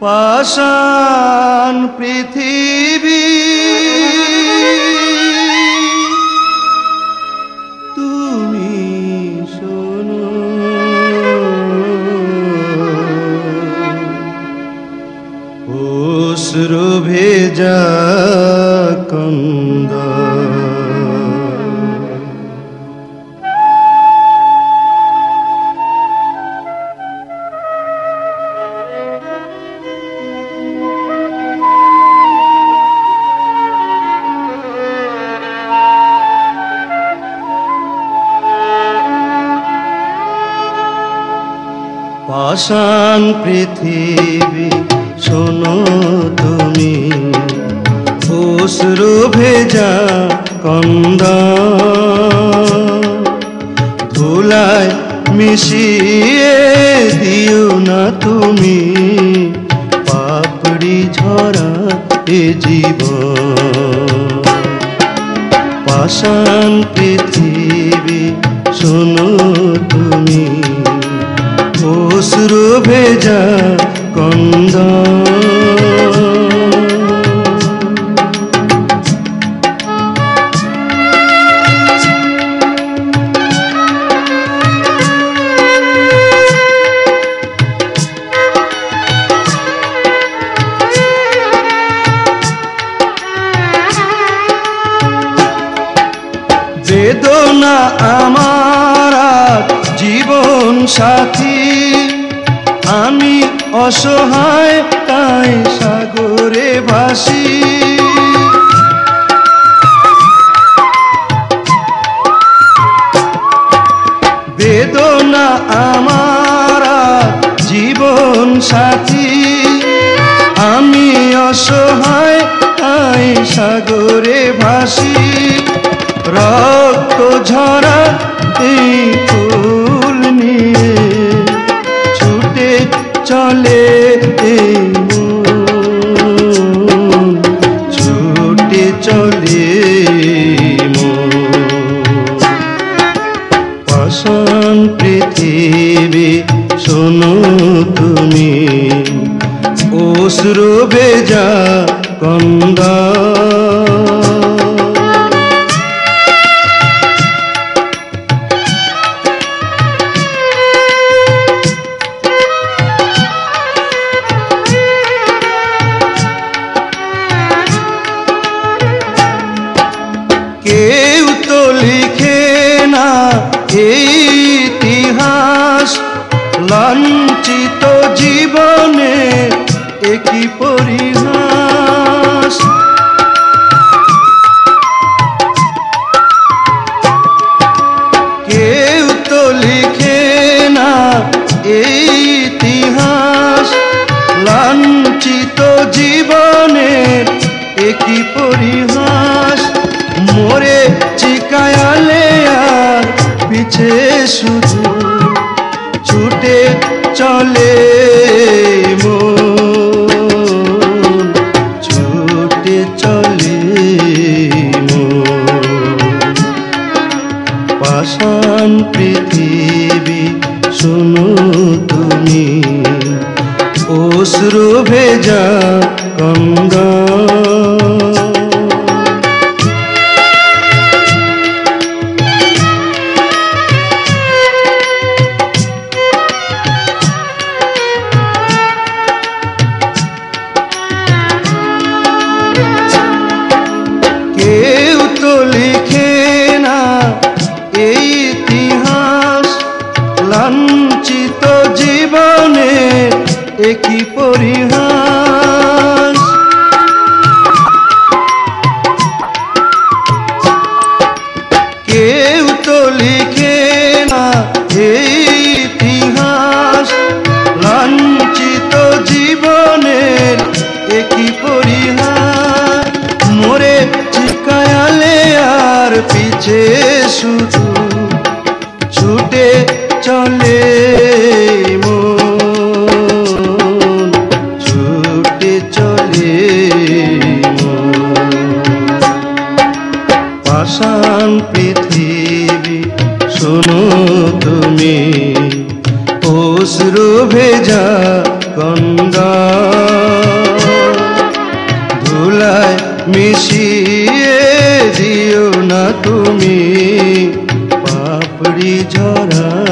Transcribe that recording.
পাষাণ পৃথিবী তুমি শোনো, অশ্রু ভেজা কন্দ পাষাণ পৃথিবী শোনো তুমি, অশ্রু ভেজা কন্দ ধুলায় মিশিয়ে দিও না তুমি, পাপড়ি ঝরা এ জীবন। পাষাণ পৃথিবী শোনো তুমি, অশ্রু ভেজা কন্দ বেদনা আমার জীবন সাথী, আমি অসহায় তাই সাগরে ভাসি। বেদনা আমার জীবন সাথী, আমি অসহায় তাই সাগরে ভাসি। রক্ত ঝরা এই ফুল নিয়ে ছুটে চলে এই মন, ছুটে চলে মন। পাষাণ পৃথিবী শোনো তুমি, অশ্রু ভেজা কন্দ কেউ তো লিখে না এই ইতিহাস, লাঞ্ছিত জীবনে একই পরিহাস। কেউ তো লিখে না এই ইতিহাস, লাঞ্ছিত জীবনে একই পরিহাস। মোরে চিকায়ালে আর পিছে শুধু ছুটে চলে মন, ছুটে চলে মন। পাষাণ পৃথিবী শোনো তুমি, অশ্রু ভেজা কন্দ কেউ তো লিখে না এই ইতিহাস, লাঞ্ছিত জীবনে একই পরিহাস। কেউ তো লিখে না এই ইতিহাস, লাঞ্ছিত জীবনের একই পরিহাস। মোরে চিকায়ালে আর পিছে শুধু ছুটে চলে মন, ছুটে চলে মন। পাষাণ পৃথিবী শোনো তুমি, অশ্রু ভেজা কন্দ মিশিয়ে দিও না তুমি পাপড়ি ঝরা